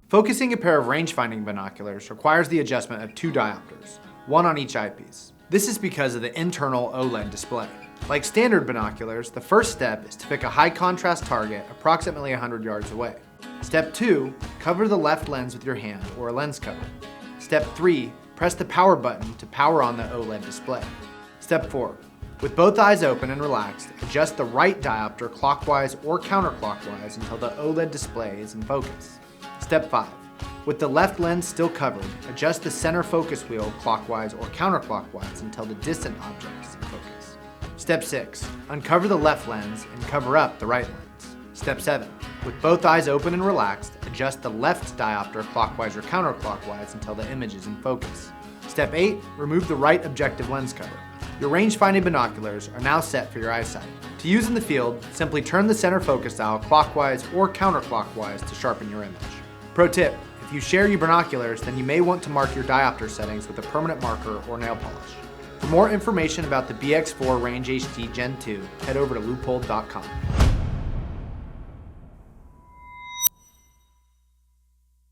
Focusing a pair of rangefinding binoculars requires the adjustment of 2 diopters, one on each eyepiece. This is because of the internal OLED display. Like standard binoculars, the first step is to pick a high contrast target approximately 100 yards away. Step 2, cover the left lens with your hand or a lens cover. Step 3, press the power button to power on the OLED display. Step 4, with both eyes open and relaxed, adjust the right diopter clockwise or counterclockwise until the OLED display is in focus. Step 5, with the left lens still covered, adjust the center focus wheel clockwise or counterclockwise until the distant object is in focus. Step 6, uncover the left lens and cover up the right lens. Step 7, with both eyes open and relaxed, adjust the left diopter clockwise or counterclockwise until the image is in focus. Step 8, remove the right objective lens cover. Your rangefinding binoculars are now set for your eyesight. To use in the field, simply turn the center focus dial clockwise or counterclockwise to sharpen your image. Pro tip, if you share your binoculars, then you may want to mark your diopter settings with a permanent marker or nail polish. For more information about the BX4 Range HD Gen 2, head over to Leupold.com.